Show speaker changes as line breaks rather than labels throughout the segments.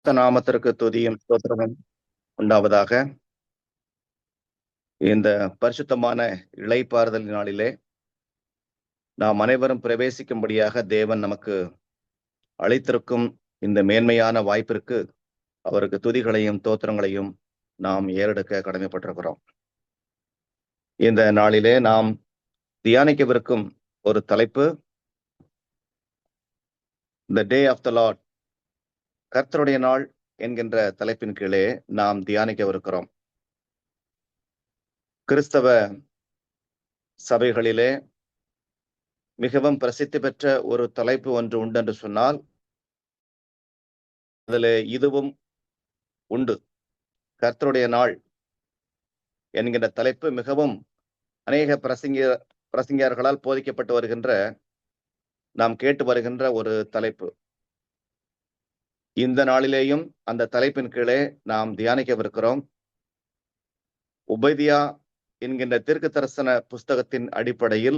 பரிசுத்த நாமத்திற்கு துதியும் ஸ்தோத்திரமும் உண்டாவதாக. இந்த பரிசுத்தமான இளைப்பாறுதல் நாளிலே நாம் அனைவரும் பிரவேசிக்கும்படியாக தேவன் நமக்கு அளித்திருக்கும் இந்த மேன்மையான வாய்ப்பிற்கு அவருக்கு துதிகளையும் தோத்திரங்களையும் நாம் ஏறெடுக்க கடமைப்பட்டிருக்கிறோம். இந்த நாளிலே நாம் தியானிக்கவிருக்கும் ஒரு தலைப்பு, த டே ஆஃப் த லார்ட், கர்த்தருடைய நாள் என்கின்ற தலைப்பின் கீழே நாம் தியானிக்கவிருக்கிறோம். கிறிஸ்தவ சபைகளிலே மிகவும் பிரசித்தி பெற்ற ஒரு தலைப்பு ஒன்று உண்டு என்று சொன்னால் அதில் இதுவும் உண்டு. கர்த்தருடைய நாள் என்கின்ற தலைப்பு மிகவும் அநேக பிரசங்கியர்களால் போதிக்கப்பட்டு வருகின்ற, நாம் கேட்டு வருகின்ற ஒரு தலைப்பு. இந்த நாளிலேயும் அந்த தலைப்பின் கீழே நாம் தியானிக்கவிருக்கிறோம். உபதியா என்கின்ற தீர்க்க தரிசன புஸ்தகத்தின் அடிப்படையில்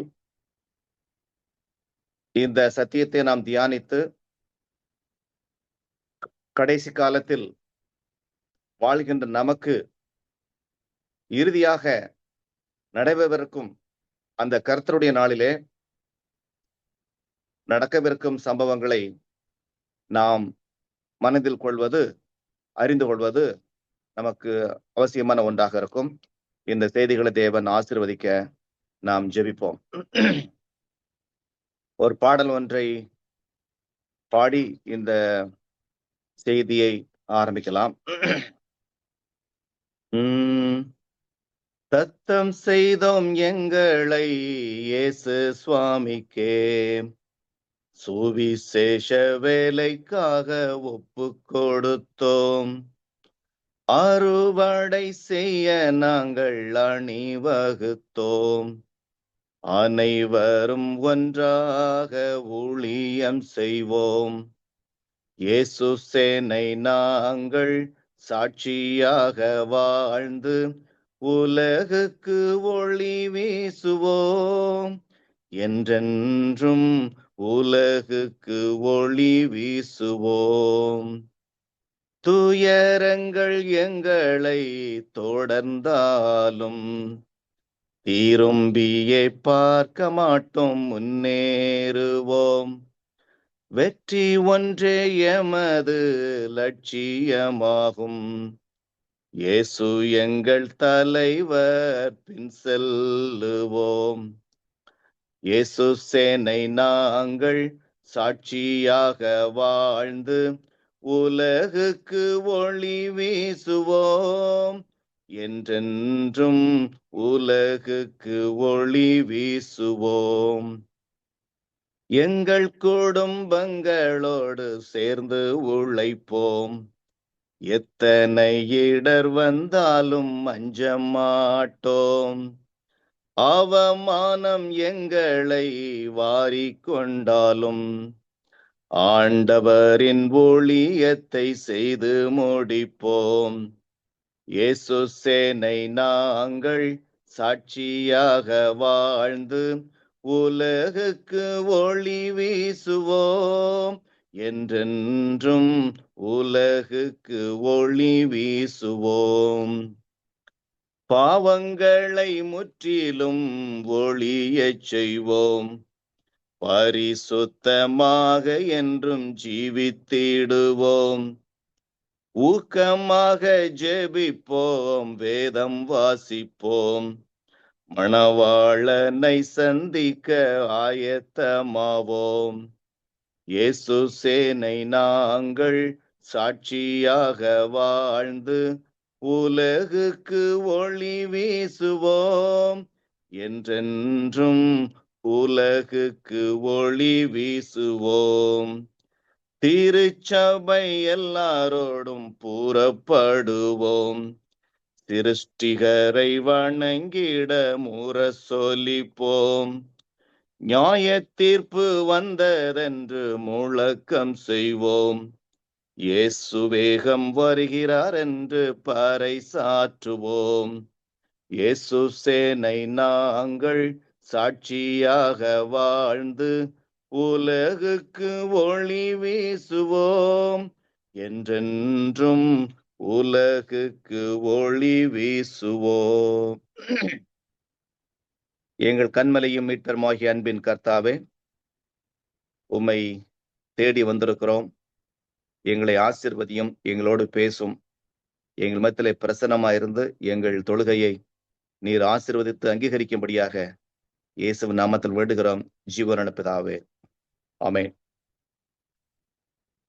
இந்த சத்தியத்தை நாம் தியானித்து கடைசி காலத்தில் வாழ்கின்ற நமக்கு இறுதியாக நடைபெறவிருக்கும் அந்த கர்த்தருடைய நாளிலே நடக்கவிருக்கும் சம்பவங்களை நாம் மனதில் கொள்வது, அறிந்து கொள்வது நமக்கு அவசியமான ஒன்றாக இருக்கும். இந்த செய்திகளை தேவன் ஆசீர்வதிக்க நாம் ஜெபிப்போம். ஒரு பாடல் ஒன்றை பாடி இந்த செய்தியை ஆரம்பிக்கலாம். தத்தம் செய்தோம் எங்களை இயேசு சுவாமிக்கே, சுவிசேஷ வேலைக்காக ஒப்பு கொடுத்தோம். அறுவடை செய்ய நாங்கள் அணிவகுத்தோம். அனைவரும் ஒன்றாக ஊழியம் செய்வோம். இயேசு சேனை நாங்கள் சாட்சியாக வாழ்ந்து உலகுக்கு ஒளி வீசுவோம். என்றென்றும் உலகுக்கு ஒளி வீசுவோம். துயரங்கள் எங்களை தொடர்ந்தாலும் திரும்பியே பார்க்க மாட்டோம், முன்னேறுவோம். வெற்றி ஒன்றே எமது லட்சியமாகும். இயேசு எங்கள் தலைவர், பின் செல்லுவோம். இயேசு சேனை நாங்கள் சாட்சியாக வாழ்ந்து உலகுக்கு ஒளி வீசுவோம். என்றென்றும் உலகுக்கு ஒளி வீசுவோம். எங்கள் குடும்பங்களோடு சேர்ந்து உழைப்போம். எத்தனை இடர் வந்தாலும் அஞ்ச மாட்டோம். அவமானம் எங்களை வாரிக்கொண்டாலும் ஆண்டவரின் ஊழியத்தை செய்து முடிப்போம். இயேசு சேனை நாங்கள் சாட்சியாக வாழ்ந்து உலகுக்கு ஒளி வீசுவோம். என்றென்றும் உலகுக்கு ஒளி வீசுவோம். பாவங்களை முற்றிலும் ஒழியச் செய்வோம். பரிசுத்தமாக என்றும் ஜீவித்திடுவோம். ஊக்கமாக ஜெபிப்போம், வேதம் வாசிப்போம். மணவாளனை சந்திக்க ஆயத்தமாவோம். இயேசு சேனை நாங்கள் சாட்சியாக வாழ்ந்து உலகுக்கு ஒளி வீசுவோம். என்றென்றும் உலகுக்கு ஒளி வீசுவோம். திருச்சபை எல்லாரோடும் புறப்படுவோம். சிருஷ்டிகரை வணங்கிட முரசொலிப்போம். நியாய தீர்ப்பு வந்ததென்று முழக்கம் செய்வோம். இயேசு வேகம் வருகிறார் என்று பறைசாற்றுவோம். இயேசு சேனை நாங்கள் சாட்சியாக வாழ்ந்து உலகுக்கு ஒளி வீசுவோம். என்றென்றும் உலகுக்கு ஒளி வீசுவோம். எங்கள் கண்மலையும் மீட்பருமாகிய அன்பின் கர்த்தாவே, உம்மை தேடி வந்திருக்கிறோம். எங்களை ஆசீர்வதியும், எங்களோடு பேசும், எங்கள் மத்தியிலே பிரசன்னமாயிருந்து எங்கள் தொழுகையை நீர் ஆசீர்வதித்து அங்கீகரிக்கும்படியாக இயேசுவின் நாமத்தில் வேண்டுகிறோம் ஜீவனுள்ள பிதாவே. ஆமென்.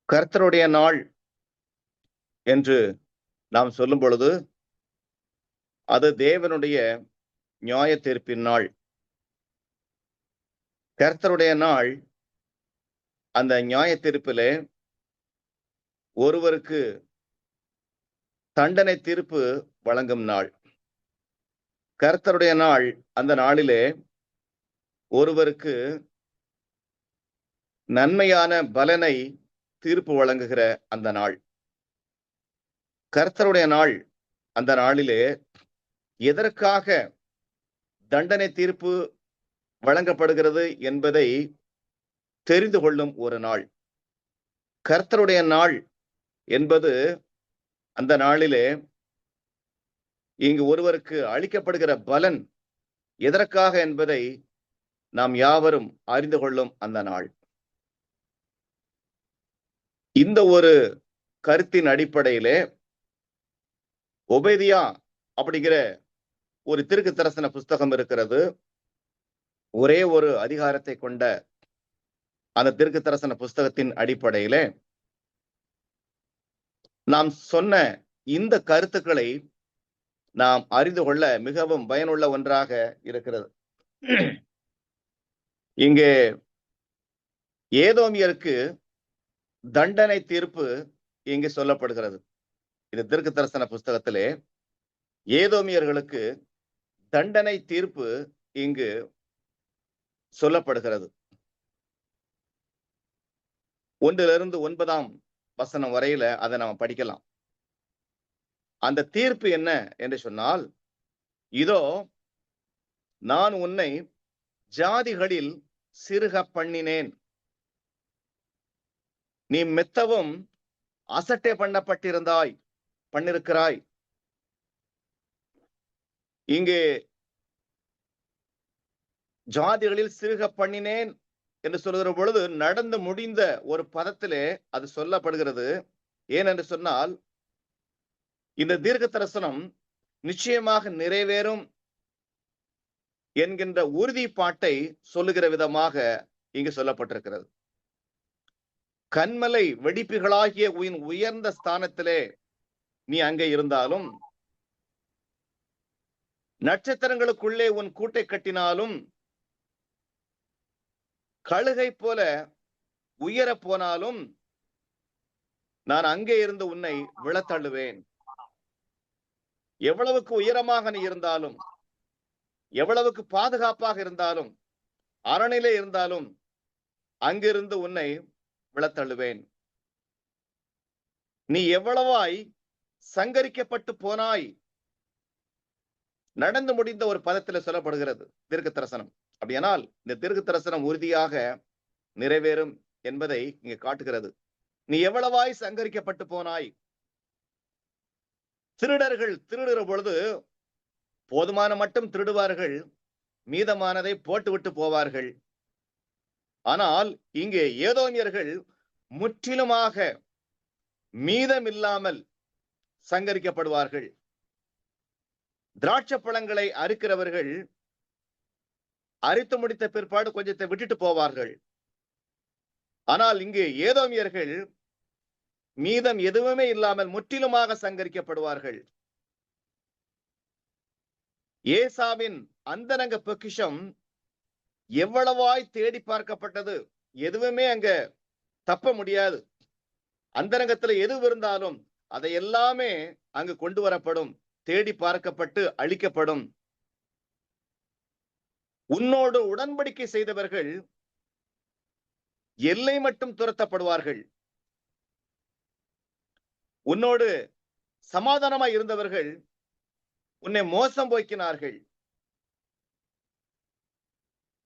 கர்த்தருடைய நாள் என்று நாம் சொல்லும் பொழுது அது தேவனுடைய நியாய தீர்ப்பின் நாள். கர்த்தருடைய நாள் அந்த நியாய தீர்ப்பிலே ஒருவருக்கு தண்டனை தீர்ப்பு வழங்கும் நாள். கர்த்தருடைய நாள் அந்த நாளிலே ஒருவருக்கு நன்மையான பலனை தீர்ப்பு வழங்குகிற அந்த நாள். கர்த்தருடைய நாள் அந்த நாளிலே எதற்காக தண்டனை தீர்ப்பு வழங்கப்படுகிறது என்பதை தெரிந்து கொள்ளும் ஒரு நாள். கர்த்தருடைய நாள் என்பது அந்த நாளிலே இங்கு ஒருவருக்கு அளிக்கப்படுகிற பலன் எதற்காக என்பதை நாம் யாவரும் அறிந்து கொள்ளும் அந்த நாள். இந்த ஒரு கருத்தின் அடிப்படையிலே ஒபேதியா அப்படிங்கிற ஒரு தீர்க்க தரிசன புஸ்தகம் இருக்கிறது. ஒரே ஒரு அதிகாரத்தை கொண்ட அந்த தீர்க்க தரிசன புஸ்தகத்தின் அடிப்படையிலே நாம் சொன்ன இந்த கருத்துக்களை நாம் அறிந்து கொள்ள மிகவும் பயனுள்ள ஒன்றாக இருக்கிறது. இங்கே ஏதோமியருக்கு தண்டனை தீர்ப்பு இங்கு சொல்லப்படுகிறது. இது தீர்க்க தரிசன புஸ்தகத்திலே ஏதோமியர்களுக்கு தண்டனை தீர்ப்பு இங்கு சொல்லப்படுகிறது. 1 to 9 வரையில அதை நாம் படிக்கலாம். அந்த தீர்ப்பு என்ன என்று சொன்னால், இதோ நான் உன்னை ஜாதிகளில் சிறுக பண்ணினேன், நீ மெத்தவும் அசட்டை பண்ணிருக்கிறாய். இங்கே ஜாதிகளில் சிறுக பண்ணினேன் என்று சொல்லுகிற பொழுது நடந்து முடிந்த ஒரு பதத்திலே அது சொல்லப்படுகிறது. ஏனென்று சொன்னால், இந்த தீர்க்க தரிசனம் நிச்சயமாக நிறைவேறும் என்கின்ற உறுதிப்பாட்டை சொல்லுகிற விதமாக இங்கு சொல்லப்பட்டிருக்கிறது. கண்மலை வெடிப்புகளாகிய உயர்ந்த ஸ்தானத்திலே நீ அங்கே இருந்தாலும், நட்சத்திரங்களுக்குள்ளே உன் கூட்டை கட்டினாலும், கழுகை போல உயர போனாலும், நான் அங்கே இருந்து உன்னை விழத்தள்ளுவேன். எவ்வளவுக்கு உயரமாக நீ இருந்தாலும், எவ்வளவுக்கு பாதுகாப்பாக இருந்தாலும், அரணிலே இருந்தாலும், அங்கிருந்து உன்னை விழத்தள்ளுவேன். நீ எவ்வளவாய் சங்கரிக்கப்பட்டு போனாய். நடந்து முடிந்த ஒரு பதத்தில் சொல்லப்படுகிறது தீர்க்க தரிசனம். அப்படியானால் இந்த தீர்க்க தரிசனம் உறுதியாக நிறைவேறும் என்பதை இங்க காட்டுகிறது. நீ எவ்வளவாய் சங்கரிக்கப்பட்டு போனாய். திருடர்கள் திருடுகிற பொழுது போதுமான மட்டும் திருடுவார்கள், மீதமானதை போட்டுவிட்டு போவார்கள். ஆனால் இங்கே ஏதோமியர்கள் முற்றிலுமாக மீதமில்லாமல் சங்கரிக்கப்படுவார்கள். திராட்சை பழங்களை அறுக்கிறவர்கள் அரித்து முடித்த பிற்பாடு கொஞ்சத்தை விட்டுட்டு போவார்கள். ஆனால் இங்கு ஏதோமியர்கள் மீதம் எதுவுமே இல்லாமல் முற்றிலுமாக சங்கரிக்கப்படுவார்கள். ஏசாவின் அந்தரங்க பொக்கிஷம் எவ்வளவாய் தேடி பார்க்கப்பட்டது. எதுவுமே அங்க தப்ப முடியாது. அந்தரங்கத்துல எது இருந்தாலும் அதை எல்லாமே அங்கு கொண்டு வரப்படும், தேடி பார்க்கப்பட்டு அழிக்கப்படும். உன்னோடு உடன்படிக்கை செய்தவர்கள் எல்லை மட்டும் துரத்தப்படுவார்கள். உன்னோடு சமாதானமாய் இருந்தவர்கள் உன்னை மோசம் போக்கினார்கள்,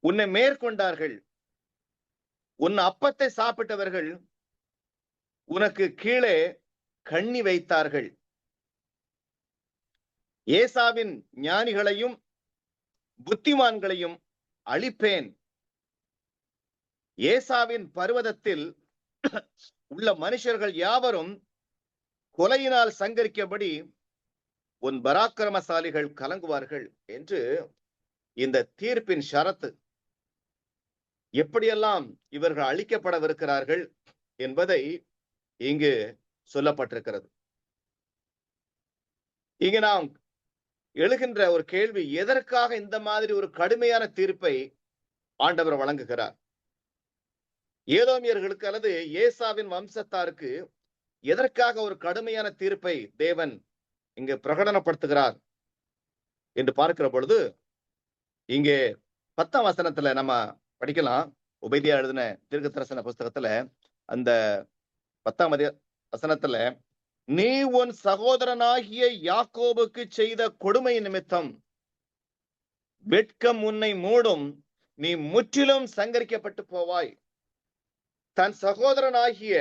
உன்னை மேற்கொண்டார்கள். உன் அப்பத்தை சாப்பிட்டவர்கள் உனக்கு கீழே கண்ணி வைத்தார்கள். ஏசாவின் ஞானிகளையும் புத்திமான்களையும் அழிப்பேன். ஏசாவின் பர்வதத்தில் உள்ள மனுஷர்கள் யாவரும் கொலையினால் சங்கரிக்கபடி உன் பராக்கிரமசாலிகள் கலங்குவார்கள் என்று இந்த தீர்ப்பின் ஷரத்து, எப்படியெல்லாம் இவர்கள் அழிக்கப்படவிருக்கிறார்கள் என்பதை இங்கு சொல்லப்பட்டிருக்கிறது. இங்கு நாம் எழுகின்ற ஒரு கேள்வி, எதற்காக இந்த மாதிரி ஒரு கடுமையான தீர்ப்பை ஆண்டவர் வழங்குகிறார்? ஏதோமியர்களுக்கு அல்லது ஏசாவின் வம்சத்தாருக்கு எதற்காக ஒரு கடுமையான தீர்ப்பை தேவன் இங்கு பிரகடனப்படுத்துகிறார் என்று பார்க்கிற பொழுது, இங்கே 10ஆம் வசனத்துல நம்ம படிக்கலாம். உபைதியா எழுதின தீர்க்கதரிசன புஸ்தகத்துல அந்த 10ஆம் வசனத்துல, நீ உன் சகோதரனாகிய யாக்கோபுக்கு செய்த கொடுமை நிமித்தம் வெட்கம் உன்னை மூடும், நீ முற்றிலும் சங்கரிக்கப்பட்டு போவாய். தன் சகோதரனாகிய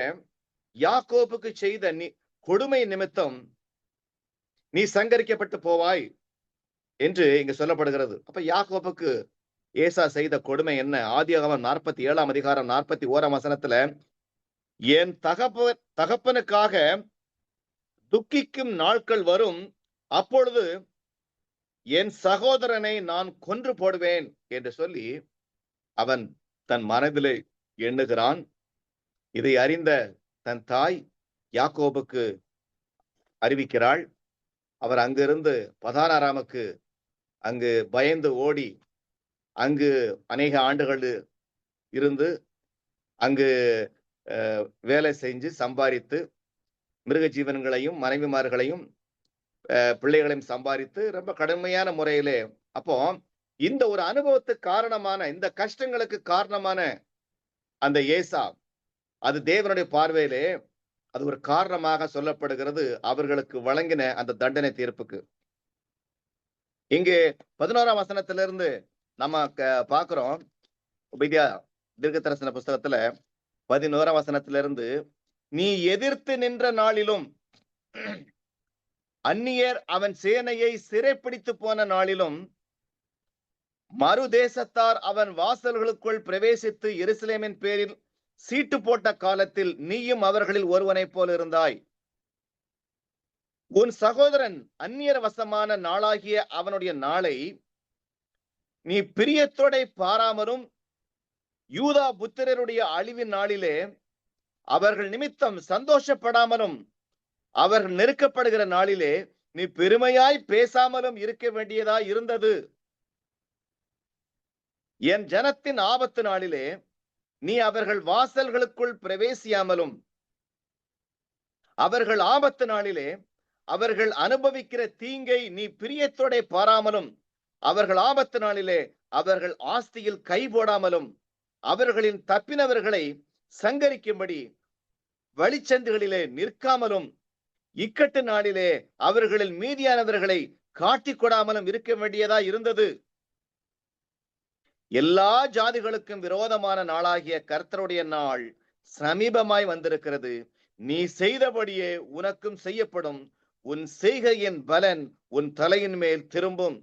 யாக்கோபுக்கு செய்த கொடுமை நிமித்தம் நீ சங்கரிக்கப்பட்டு போவாய் என்று இங்கு சொல்லப்படுகிறது. அப்ப யாக்கோபுக்கு ஏசா செய்த கொடுமை என்ன? ஆதியாகமம் 47ஆம் அதிகாரம் 41ஆம் வசனத்துல, என் தகப்பனுக்காக துக்கிக்கும் நாட்கள் வரும், அப்பொழுது என் சகோதரனை நான் கொன்று போடுவேன் என்று சொல்லி அவன் தன் மனதிலே எண்ணுகிறான். இதை அறிந்த தன் தாய் யாக்கோபுக்கு அறிவிக்கிறாள். அவர் அங்கிருந்து பதானாராமுக்கு அங்கு பயந்து ஓடி அங்கு அநேக ஆண்டுகள் இருந்து அங்கு வேலை செஞ்சு சம்பாதித்து மிருக ஜீவன்களையும் மனைவிமார்களையும் பிள்ளைகளையும் சம்பாதித்து ரொம்ப கடுமையான முறையிலே, அப்போ இந்த ஒரு அனுபவத்துக்கு காரணமான, இந்த கஷ்டங்களுக்கு காரணமான அந்த ஏசா, அது தேவனுடைய பார்வையிலே அது ஒரு காரணமாக சொல்லப்படுகிறது அவர்களுக்கு வழங்கின அந்த தண்டனை தீர்ப்புக்கு. இங்கே 11ஆம் வசனத்திலிருந்து நம்ம பார்க்கிறோம். உபைதியா தீர்க்கதரிசன புஸ்தகத்துல 11ஆம் வசனத்திலிருந்து, நீ எதிர்த்து நின்ற நாளிலும் அந்நியர் அவன் சேனையை சிறைப்பிடித்து போன நாளிலும் மறு தேசத்தார் அவன் வாசல்களுக்குள் பிரவேசித்து எருசலேமின் பேரில் சீட்டு போட்ட காலத்தில் நீயும் அவர்களில் ஒருவனைப் போல் இருந்தாய். உன் சகோதரன் அந்நியர் வசமான நாளாகிய அவனுடைய நாளை நீ பிரியத்தோட பாராமலும், யூதா புத்திரருடைய அழிவின் நாளிலே அவர்கள் நிமித்தம் சந்தோஷப்படாமலும், அவர்கள் நெருக்கப்படுகிற நாளிலே நீ பெருமையாய் பேசாமலும் இருக்க வேண்டியதாய் இருந்தது. என் ஜனத்தின் ஆபத்து நாளிலே நீ அவர்கள் வாசல்களுக்குள் பிரவேசியாமலும், அவர்கள் ஆபத்து நாளிலே அவர்கள் அனுபவிக்கிற தீங்கை நீ பிரியத்தோட பாராமலும், அவர்கள் ஆபத்து நாளிலே அவர்கள் ஆஸ்தியில் கை போடாமலும், அவர்களின் தப்பினவர்களை சங்கரிக்கும்படி வழிச்சந்துகளிலே நிற்காமலும், இக்கட்டு நாளிலே அவர்களில் மீதியானவர்களை காட்டிக் கொடாமலும் இருக்க வேண்டியதா இருந்தது. எல்லா ஜாதிகளுக்கும் விரோதமான நாளாகிய கர்த்தருடைய நாள் சமீபமாய் வந்திருக்கிறது. நீ செய்தபடியே உனக்கும் செய்யப்படும், உன் செய்கையின் பலன் உன் தலையின் மேல் திரும்பும்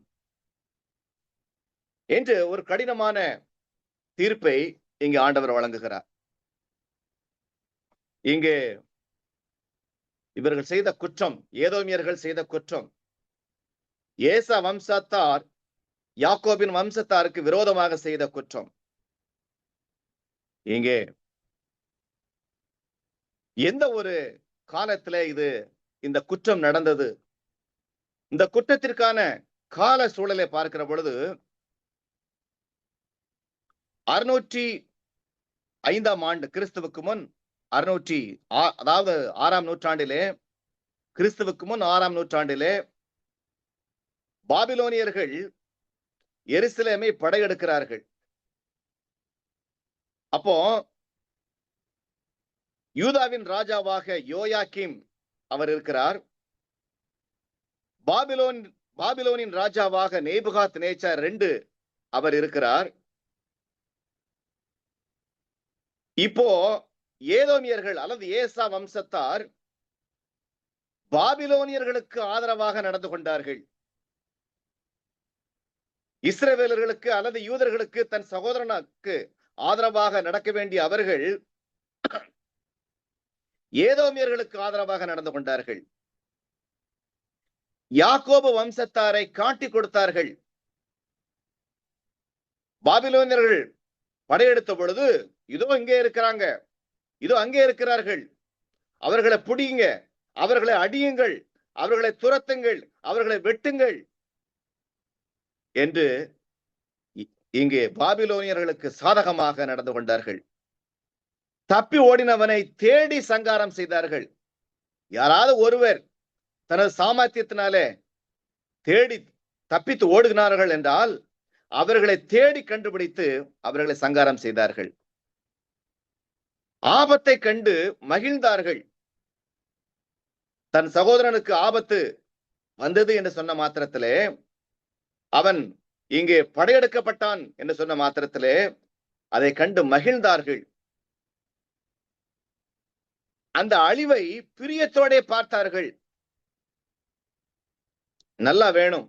என்று ஒரு கடினமான தீர்ப்பை இங்கு ஆண்டவர் வழங்குகிறார். இங்கே இவர்கள் செய்த குற்றம், ஏதோமியர்கள் செய்த குற்றம், ஏசா வம்சத்தார் யாக்கோபின் வம்சத்தாருக்கு விரோதமாக செய்த குற்றம். இங்கே எந்த ஒரு காலத்துல இந்த குற்றம் நடந்தது? இந்த குற்றத்திற்கான கால சூழலை பார்க்கிற பொழுது 605ஆம் ஆண்டு கிறிஸ்துவுக்கு முன், அதாவது 6ஆம் நூற்றாண்டிலே, கிறிஸ்துவுக்கு முன் 6ஆம் நூற்றாண்டிலே பாபிலோனியர்கள் எருசலேமை படையெடுக்கிறார்கள். அப்போ யூதாவின் ராஜாவாக யோயாக்கீம் அவர் இருக்கிறார். பாபிலோனின் ராஜாவாக நேபுகாத் நேச்சார் 2 அவர் இருக்கிறார். இப்போ ஏதோமியர்கள் அல்லது ஏசா வம்சத்தார் பாபிலோனியர்களுக்கு ஆதரவாக நடந்து கொண்டார்கள். இஸ்ரவேலர்களுக்கு அல்லது யூதர்களுக்கு தன் சகோதரனுக்கு ஆதரவாக நடக்க வேண்டிய அவர்கள் ஏதோமியர்களுக்கு ஆதரவாக நடந்து கொண்டார்கள். யாக்கோபு வம்சத்தாரை காட்டிக் கொடுத்தார்கள். பாபிலோனியர்கள் படையெடுத்த பொழுது இதோ இங்கே இருக்கிறாங்க, இதோ அங்கே இருக்கிறார்கள், அவர்களை பிடியுங்க, அவர்களை அடியுங்கள், அவர்களை துரத்துங்கள், அவர்களை வெட்டுங்கள் என்று இங்கே பாபிலோனியர்களுக்கு சாதகமாக நடந்து கொண்டார்கள். தப்பி ஓடினவனை தேடி சங்காரம் செய்தார்கள். யாராவது ஒருவர் தனது சாமர்த்தியத்தினாலே தேடி தப்பித்து ஓடுகிறார்கள் என்றால் அவர்களை தேடி கண்டுபிடித்து அவர்களை சங்காரம் செய்தார்கள். ஆபத்தை கண்டு மகிழ்ந்தார்கள். தன் சகோதரனுக்கு ஆபத்து வந்தது என்று சொன்ன மாத்திரத்திலே, அவன் இங்கே படையெடுக்கப்பட்டான் என்று சொன்ன மாத்திரத்திலே அதை கண்டு மகிழ்ந்தார்கள். அந்த அழிவை பிரியத்தோட பார்த்தார்கள். நல்லா வேணும்,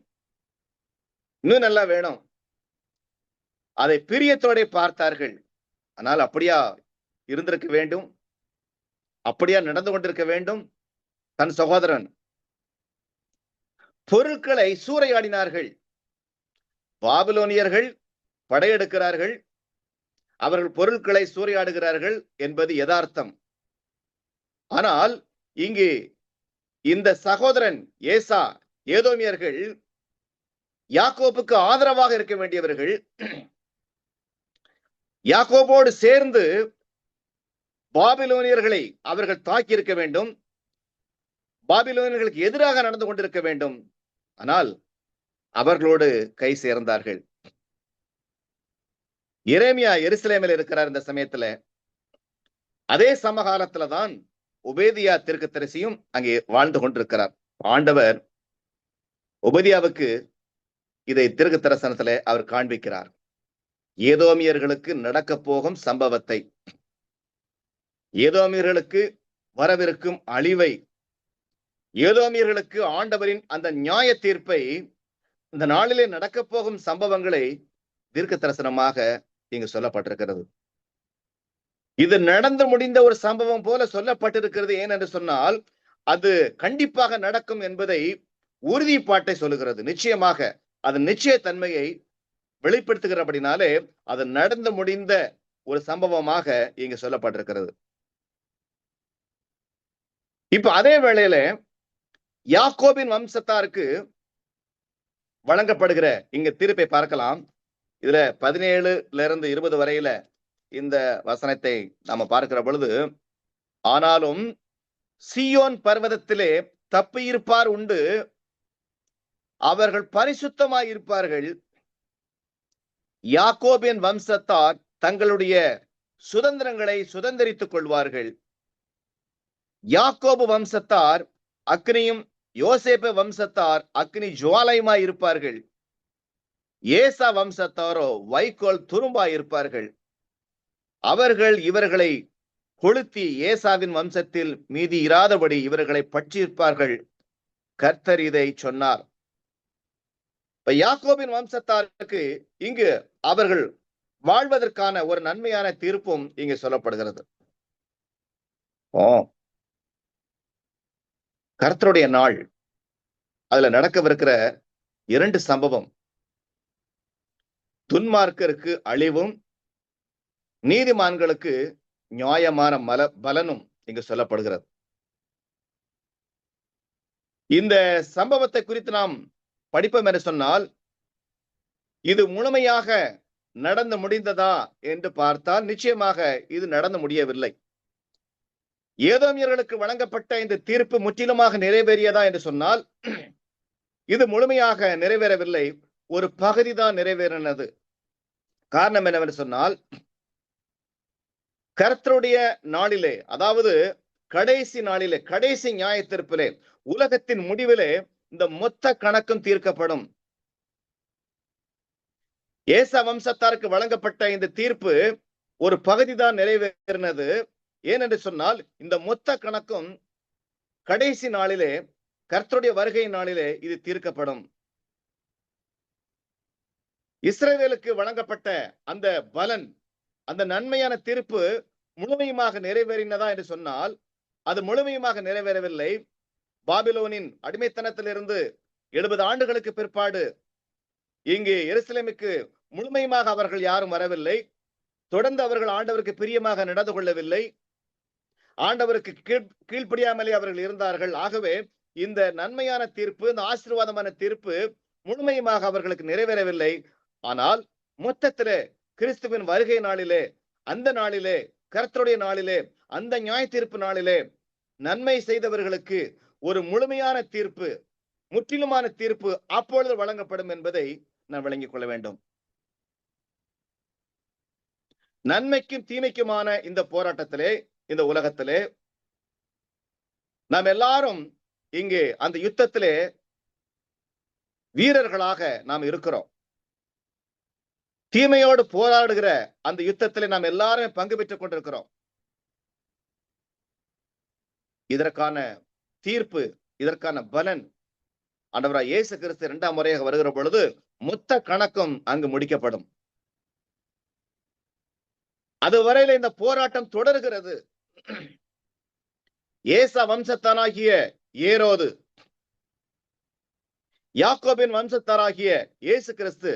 இன்னும் நல்லா வேணும், அதை பிரியத்தோட பார்த்தார்கள். ஆனால் அப்படியா இருந்திருக்க வேண்டும், அப்படியா நடந்து கொண்டிருக்க வேண்டும். தன் சகோதரன் பொருட்களை சூறையாடினார்கள். பாபிலோனியர்கள் படையெடுக்கிறார்கள், அவர்கள் பொருட்களை சூறையாடுகிறார்கள் என்பது யதார்த்தம். ஆனால் இங்கு இந்த சகோதரன் ஏசா ஏதோமியர்கள் யாக்கோபுக்கு ஆதரவாக இருக்க வேண்டியவர்கள், யாக்கோபோடு சேர்ந்து பாபிலோனியர்களை அவர்கள் தாக்கி இருக்க வேண்டும், பாபிலோனியர்களுக்கு எதிராக நடந்து கொண்டிருக்க வேண்டும். ஆனால் அவர்களோடு கை சேர்ந்தார்கள். எரேமியா எருசலேமில் இருக்கிறார் இந்த சமயத்துல. அதே சமகாலத்துல தான் உபேதியா தீர்க்கதரிசியும் அங்கே வாழ்ந்து கொண்டிருக்கிறார். ஆண்டவர் உபேதியாவுக்கு இதை தீர்க்க தரிசனத்துல அவர் காண்பிக்கிறார். ஏதோமியர்களுக்கு நடக்க போகும் சம்பவத்தை, ஏதோமியர்களுக்கு வரவிருக்கும் அழிவை, ஏதோமியர்களுக்கு ஆண்டவரின் அந்த நியாய தீர்ப்பை, இந்த நாளிலே நடக்க போகும் சம்பவங்களை தீர்க்க தரிசனமாக இங்கு சொல்லப்பட்டிருக்கிறது. இது நடந்து முடிந்த ஒரு சம்பவம் போல சொல்லப்பட்டிருக்கிறது. ஏனென்று சொன்னால் அது கண்டிப்பாக நடக்கும் என்பதை உறுதிப்பாட்டை சொல்லுகிறது. நிச்சயமாக அது நிச்சயத்தன்மையை வெளிப்படுத்துகிறபடினாலே அது நடந்து முடிந்த ஒரு சம்பவமாக இங்கு சொல்லப்பட்டிருக்கிறது. இப்ப அதே வேளையில யாக்கோபின் வம்சத்தாருக்கு வழங்கப்படுகிற இங்க தீர்ப்பை பார்க்கலாம். இதுல 17 வரையில இந்த வசனத்தை நாம பார்க்கிற பொழுது, ஆனாலும் சீயோன் பர்வதத்திலே தப்பியிருப்பார் உண்டு, அவர்கள் பரிசுத்தமாய் இருப்பார்கள். யாக்கோபின் வம்சத்தார் தங்களுடைய சுதந்திரங்களை சுதந்திரித்துக் கொள்வார்கள். யாக்கோபு வம்சத்தார் அக்னியும், யோசேப்பு வம்சத்தார் அக்னி ஜுவாலையுமாய் இருப்பார்கள். ஏசா வம்சத்தாரோ வைக்கோல் துரும்பாய் இருப்பார்கள். அவர்கள் இவர்களை கொளுத்தி ஏசாவின் வம்சத்தில் மீதி இராதபடி இவர்களை பற்றியிருப்பார்கள். கர்த்தர் இதை சொன்னார். இப்ப யாக்கோபின் வம்சத்தாருக்கு இங்கு அவர்கள் வாழ்வதற்கான ஒரு நன்மையான தீர்ப்பும் இங்கு சொல்லப்படுகிறது. கர்த்தருடைய நாள், அதுல நடக்கவிருக்கிற 2 சம்பவம், துன்மார்க்கருக்கு அழிவும் நீதிமான்களுக்கு நியாயமான பலனும் இங்கு சொல்லப்படுகிறது. இந்த சம்பவத்தை குறித்து நாம் படிப்போம் என்று சொன்னால், இது முழுமையாக நடந்து முடிந்ததா என்று பார்த்தால் நிச்சயமாக இது நடந்து முடியவில்லை. ஏதோமியர்களுக்கு வழங்கப்பட்ட இந்த தீர்ப்பு முற்றிலுமாக நிறைவேறியதா என்று சொன்னால் இது முழுமையாக நிறைவேறவில்லை. ஒரு பகுதிதான் நிறைவேறினது. காரணம் என்னவென்று சொன்னால், கர்த்தருடைய நாளிலே, அதாவது கடைசி நாளிலே, கடைசி நியாய தீர்ப்பிலே, உலகத்தின் முடிவிலே இந்த மொத்த கணக்கும் தீர்க்கப்படும். ஏசா வம்சத்தாருக்கு வழங்கப்பட்ட இந்த தீர்ப்பு ஒரு பகுதிதான் நிறைவேறினது. ஏனென்று சொன்னால் இந்த மொத்த கணக்கும் கடைசி நாளிலே, கர்த்தருடைய வருகை நாளிலே இது தீர்க்கப்படும். இஸ்ரவேலுக்கு வழங்கப்பட்ட அந்த பலன், அந்த நன்மையான தீர்ப்பு முழுமையுமாக நிறைவேறினதா என்று சொன்னால் அது முழுமையுமாக நிறைவேறவில்லை. பாபிலோனின் அடிமைத்தனத்திலிருந்து 70 ஆண்டுகளுக்கு பிற்பாடு இங்கு எருசலேமுக்கு முழுமையுமாக அவர்கள் யாரும் வரவில்லை. தொடர்ந்து அவர்கள் ஆண்டவருக்கு பிரியமாக நடந்து கொள்ளவில்லை. ஆண்டவருக்கு கீழ்ப்படியாமலே அவர்கள் இருந்தார்கள். ஆகவே இந்த நன்மையான தீர்ப்பு, இந்த ஆசீர்வாதமான தீர்ப்பு முழுமையுமாக அவர்களுக்கு நிறைவேறவில்லை. ஆனால் மொத்தத்திலே கிறிஸ்துவின் வருகை நாளிலே, அந்த நாளிலே, கர்த்தருடைய நாளிலே, அந்த நியாய தீர்ப்பு நாளிலே நன்மை செய்தவர்களுக்கு ஒரு முழுமையான தீர்ப்பு, முற்றிலுமான தீர்ப்பு அப்பொழுது வழங்கப்படும் என்பதை நாம் விளங்கிக் கொள்ள வேண்டும். நன்மைக்கும் தீமைக்குமான இந்த போராட்டத்திலே, இந்த உலகத்திலே நாம் எல்லாரும் இங்கே அந்த யுத்தத்திலே வீரர்களாக நாம் இருக்கிறோம். தீமையோடு போராடுகிற அந்த யுத்தத்திலே நாம் எல்லாருமே பங்கு பெற்றுக் கொண்டிருக்கிறோம். இதற்கான தீர்ப்பு, இதற்கான பலன் ஆண்டவராகிய இயேசு கிறிஸ்து 2ஆம் முறையாக வருகிற பொழுது மொத்த கணக்கும் அங்கு முடிக்கப்படும். அதுவரையில இந்த போராட்டம் தொடர்கிறது. ஏசா வம்சத்தானாகிய ஏரோது, யாக்கோபின் வம்சத்தாராகிய இயேசு கிறிஸ்து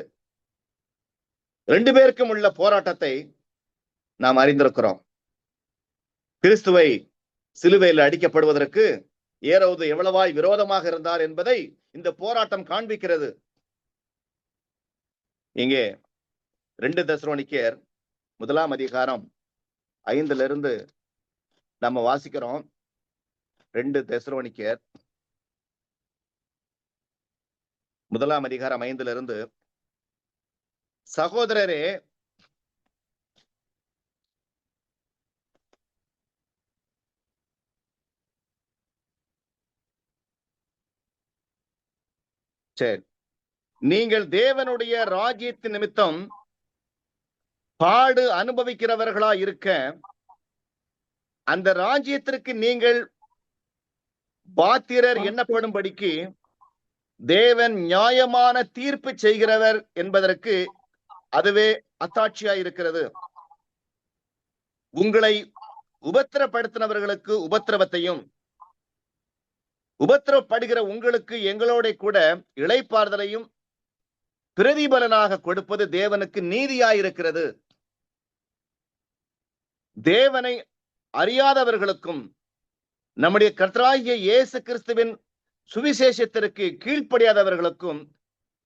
2 பேருக்கும் உள்ள போராட்டத்தை நாம் அறிந்திருக்கிறோம். கிறிஸ்துவை சிலுவையில் அடிக்கப்படுவதற்கு ஏரோது எவ்வளவாய் விரோதமாக இருந்தார் என்பதை இந்த போராட்டம் காண்பிக்கிறது. இங்கே 2 தெசலோனிக்கேயர் 1ஆம் அதிகாரம் 5 நம்ம வாசிக்கிறோம். 2 தெசலோனிக்கேயர் 1ஆம் அதிகாரம் 5 சகோதரரே, சரி, நீங்கள் தேவனுடைய ராஜ்யத்தின் நிமித்தம் பாடு அனுபவிக்கிறவர்களா இருக்க, அந்த ராஜ்யத்திற்கு நீங்கள் பாத்திரர் எண்ணப்படும்படிக்கு தேவன் நியாயமான தீர்ப்பு செய்கிறவர் என்பதற்கு அதுவே அத்தாட்சியாய் இருக்கிறது. உங்களை உபத்திரப்படுத்தினவர்களுக்கு உபத்திரவத்தையும், உபத்திரப்படுகிற உங்களுக்கு எங்களோட கூட இளைப்பாறுதலையும் பிரதிபலனாக கொடுப்பது தேவனுக்கு நீதியாயிருக்கிறது. தேவனை அறியாதவர்களுக்கும் நம்முடைய கர்த்தராகிய இயேசு கிறிஸ்துவின் சுவிசேஷத்திற்கு கீழ்ப்படியாதவர்களுக்கும்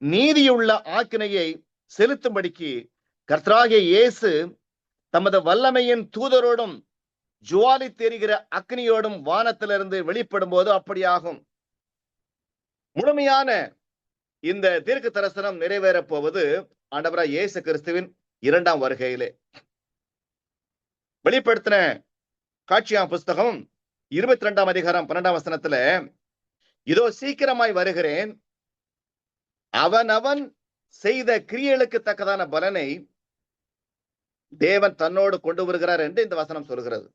நீதியுள்ள ஆக்கினையை செலுத்தும்படிக்கு கர்த்தராகிய இயேசு தமது வல்லமையின் தூதரோடும் ஜுவாலி தெரிகிற அக்னியோடும் வானத்திலிருந்து வெளிப்படும் போது அப்படியாகும். முழுமையான இந்த தீர்க்க தரிசனம் நிறைவேறப் போவது ஆண்டவராகிய இயேசு கிறிஸ்துவின் 2ஆம் வருகையிலே. வெளிப்படுத்தின காட்சியாம் புஸ்தகம் 22ஆம் அதிகாரம் 12ஆம் வசனத்துல, இதோ சீக்கிரமாய் வருகிறேன், அவன் செய்த கிரியைகளுக்கு தக்கதான பலனை தேவன் தன்னோடு கொண்டு வருகிறார் என்று இந்த வசனம் சொல்கிறது.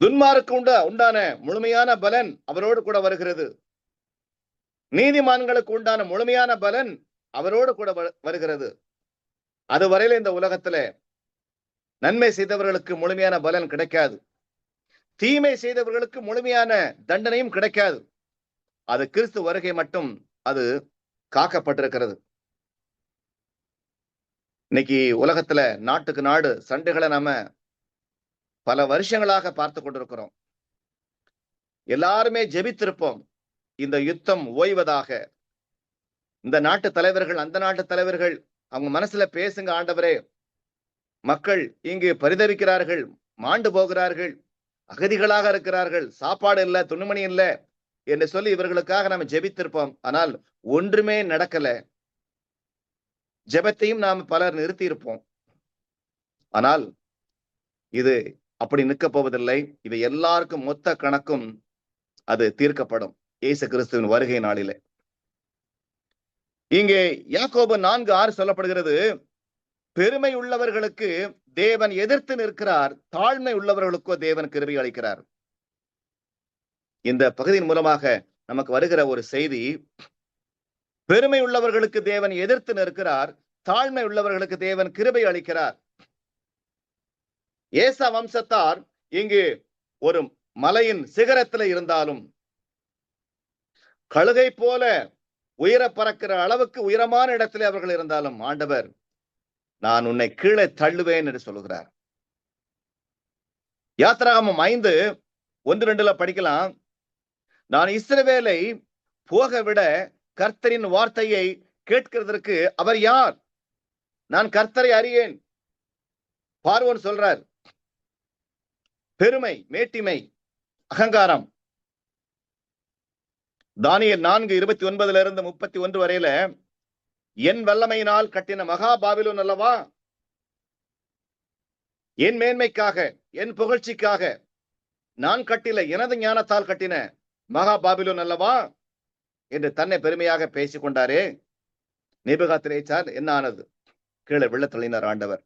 துன்மாருக்கு உண்டான முழுமையான பலன் அவரோடு கூட வருகிறது. நீதிமான்களுக்கு உண்டான முழுமையான பலன் அவரோடு கூட வருகிறது. அதுவரையில இந்த உலகத்துல நன்மை செய்தவர்களுக்கு முழுமையான பலன் கிடைக்காது. தீமை செய்தவர்களுக்கு முழுமையான தண்டனையும் கிடைக்காது. அது கிறிஸ்து வருகை மட்டும் அது காக்கப்பட்டிருக்கிறது. இன்னைக்கு உலகத்துல நாட்டுக்கு நாடு சண்டைகளை நாம பல வருஷங்களாக பார்த்து கொண்டிருக்கிறோம். எல்லாருமே ஜெபித்திருப்போம், இந்த யுத்தம் ஓய்வதாக. இந்த நாட்டு தலைவர்கள், அந்த நாட்டு தலைவர்கள் அவங்க மனசுல பேசுங்க ஆண்டவரே, மக்கள் இங்கு பரிதவிக்கிறார்கள், மாண்டு போகிறார்கள், அகதிகளாக இருக்கிறார்கள், சாப்பாடு இல்ல, துணிமணி இல்ல என்று சொல்லி இவர்களுக்காக நாம ஜெபித்திருப்போம். ஆனால் ஒன்றுமே நடக்கல. ஜெபத்தையும் நாம் பலர் நிறுத்தி இருப்போம். ஆனால் இது அப்படி நிற்க போவதில்லை. இவை எல்லாருக்கும் மொத்த கணக்கும் அது தீர்க்கப்படும் இயேசு கிறிஸ்துவின் வருகை நாளிலே. இங்கே யாக்கோபு 4:6 சொல்லப்படுகிறது, பெருமை உள்ளவர்களுக்கு தேவன் எதிர்த்து நிற்கிறார், தாழ்மை உள்ளவர்களுக்கோ தேவன் கிருபை அளிக்கிறார். இந்த பகுதியின் மூலமாக நமக்கு வருகிற ஒரு செய்தி, பெருமை உள்ளவர்களுக்கு தேவன் எதிர்த்து நிற்கிறார், தாழ்மை உள்ளவர்களுக்கு தேவன் கிருபை அளிக்கிறார். ஏசா வம்சத்தார் இங்கு ஒரு மலையின் சிகரத்தில் இருந்தாலும், கழுகை போல உயர பறக்கிற அளவுக்கு உயரமான இடத்திலே அவர்கள் இருந்தாலும், ஆண்டவர் நான் உன்னை கீழே தள்ளுவேன் என்று சொல்லுகிறார். யாத்திராகமம் 5:1-2 படிக்கலாம். நான் இஸ்ரவேலை போக விட கர்த்தரின் வார்த்தையை கேட்கிறதற்கு அவர் யார்? நான் கர்த்தரை அறியேன். பார்வோன் சொல்றார். பெருமை, மேட்டிமை, அகங்காரம். தானியேல் 4:29-31 வரையில, என் வல்லமையினால் கட்டின மகா பாபிலோன் அல்லவா, என் மேன்மைக்காக, என் புகழ்ச்சிக்காக நான் கட்டில, எனது ஞானத்தால் கட்டின மகா பாபிலோன் அல்லவா என்று தன்னை பெருமையாக பேசிக் கொண்டாரே. நேபுகாத்நேச்சார் என்ன ஆனது? கீழே விழத்தள்ளினார் ஆண்டவர்.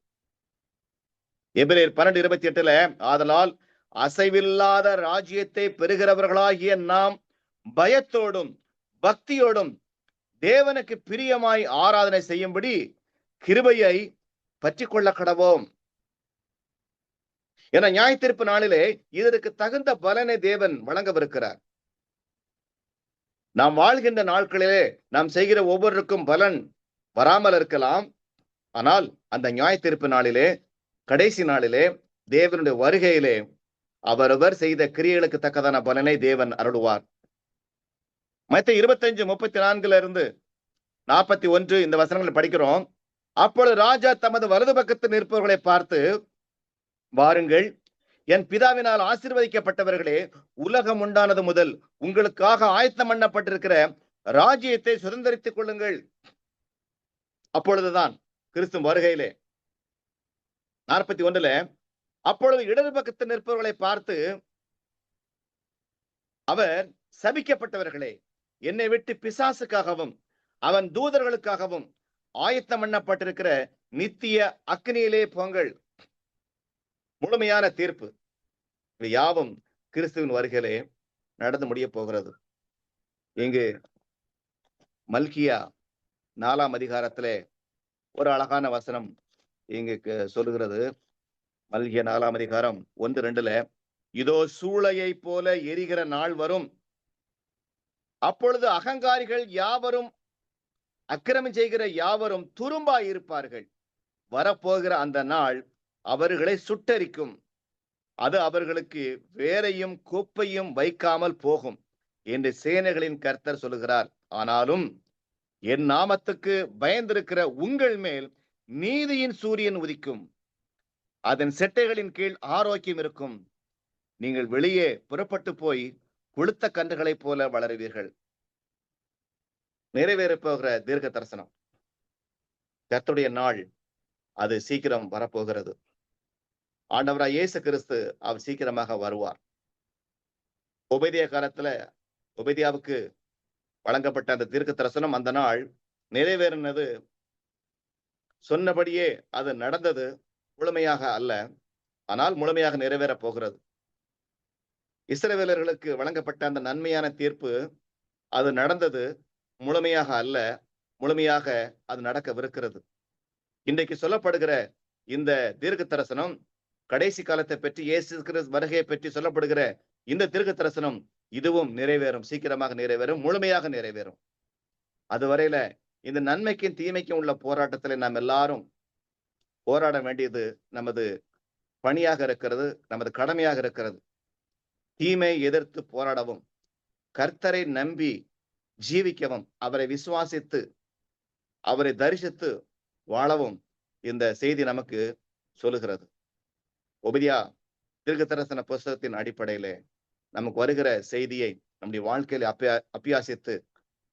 எபிரேயர் 12:28, ஆதலால் அசைவில்லாத ராஜ்யத்தை பெறுகிறவர்களாகிய நாம் பயத்தோடும் பக்தியோடும் தேவனுக்கு பிரியமாய் ஆராதனை செய்யும்படி கிருபையை பற்றிக் கொள்ள கடவோம். என நியாயத்தீர்ப்பு நாளிலே இதற்கு தகுந்த பலனை தேவன் வழங்கவிருக்கிறார். நாம் வாழ்கின்ற நாட்களிலே நாம் செய்கிற ஒவ்வொருக்கும் பலன் வராமல் இருக்கலாம். ஆனால் அந்த நியாயத்தீர்ப்பு நாளிலே, கடைசி நாளிலே, தேவனுடைய வருகையிலே அவரவர் செய்த கிரியைகளுக்கு தக்கதான பலனை தேவன் அருளுவார். மத்தேயு 25:34-41 இந்த வசனங்களை படிக்கிறோம். அப்பொழுது ராஜா தமது வலது பக்கத்தில் நிற்பவர்களை பார்த்து, வாருங்கள், என் பிதாவினால் ஆசீர்வதிக்கப்பட்டவர்களே, உலகம் உண்டானது முதல் உங்களுக்காக ஆயத்தம் பண்ணப்பட்டிருக்கிற ராஜ்யத்தை சுதந்திரித்துக் கொள்ளுங்கள். அப்பொழுதுதான் கிறிஸ்து வருகையிலே 41, அப்பொழுது இடது பக்கத்தில் நிற்பவர்களை பார்த்து, அவர் சபிக்கப்பட்டவர்களே, என்னை விட்டு பிசாசுக்காகவும் அவன் தூதர்களுக்காகவும் ஆயத்தம் பண்ணப்பட்டிருக்கிற நித்திய அக்னியிலே போங்கள். முழுமையான தீர்ப்பு இவை யாவும் கிறிஸ்துவின் வருகையிலே நடந்து முடிய போகிறது. இங்கு மல்கியா 4ஆம் அதிகாரத்திலே ஒரு அழகான வசனம் இங்கு சொல்லுகிறது. மல்கியா 4ஆம் அதிகாரம் 1-2, இதோ சூளையை போல எரிகிற நாள் வரும், அப்பொழுது அகங்காரிகள் யாவரும் அக்கிரமம் செய்கிற யாவரும் துரும்பாய் இருப்பார்கள். வரப்போகிற அந்த நாள் அவர்களை சுட்டரிக்கும், அது அவர்களுக்கு வேரையும் குப்பையும் வைக்காமல் போகும் என்று சேனைகளின் கர்த்தர் சொல்லுகிறார். ஆனாலும் என் நாமத்துக்கு பயந்திருக்கிற உங்கள் மேல் நீதியின் சூரியன் உதிக்கும், அதன் செட்டைகளின் கீழ் ஆரோக்கியம் இருக்கும், நீங்கள் வெளியே புறப்பட்டு போய் கொழுத்த கன்றுகளைப் போல வளருவீர்கள். நிறைவேறப் போகிற தீர்க்க தரிசனம், கர்த்தருடைய நாள் அது சீக்கிரம் வரப்போகிறது. ஆண்டவராய் இயேசு கிறிஸ்து அவர் சீக்கிரமாக வருவார். உபதியா காலத்துல உபதியாவுக்கு வழங்கப்பட்ட அந்த தீர்க்க தரிசனம், அந்த நாள் நிறைவேறினது. சொன்னபடியே அது நடந்தது, முழுமையாக அல்ல, ஆனால் முழுமையாக நிறைவேறப் போகிறது. இஸ்ரவேலர்களுக்கு வழங்கப்பட்ட அந்த நன்மையான தீர்ப்பு அது நடந்தது, முழுமையாக அல்ல, முழுமையாக அது நடக்கவிருக்கிறது. இன்றைக்கு சொல்லப்படுகிற இந்த தீர்க்க தரிசனம், கடைசி காலத்தை பற்றி, இயேசு கிறிஸ்து வருகையை பற்றி சொல்லப்படுகிற இந்த தீர்க்க தரிசனம் இதுவும் நிறைவேறும், சீக்கிரமாக நிறைவேறும், முழுமையாக நிறைவேறும். அதுவரையில இந்த நன்மைக்கும் தீமைக்கும் உள்ள போராட்டத்தில் நாம் எல்லாரும் போராட வேண்டியது நமது பணியாக இருக்கிறது, நமது கடமையாக இருக்கிறது. தீமை எதிர்த்து போராடவும், கர்த்தரை நம்பி ஜீவிக்கவும், அவரை விசுவாசித்து அவரை தரிசித்து வாழவும் இந்த செய்தி நமக்கு சொல்லுகிறது. உபதியா தீர்க்க தரிசன புஸ்தகத்தின் அடிப்படையிலே நமக்கு வருகிற செய்தியை நம்முடைய வாழ்க்கையில அபியாசித்து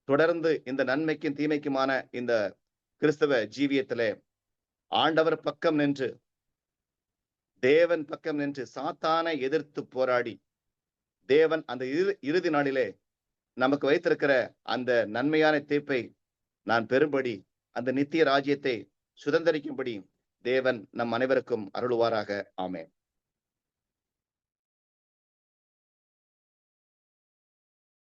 தொடர்ந்து இந்த நன்மைக்கும் தீமைக்குமான இந்த கிறிஸ்தவ ஜீவியத்திலே ஆண்டவர் பக்கம் நின்று, தேவன் பக்கம் நின்று சாத்தானை எதிர்த்து போராடி, தேவன் அந்த இறுதி நாளிலே நமக்கு வைத்திருக்கிற அந்த நன்மையான தீர்ப்பை நான் பெறும்படி, அந்த நித்திய ராஜ்யத்தை சுதந்திரிக்கும்படி தேவன் நம் அனைவருக்கும் அருளுவாராக. ஆமென்.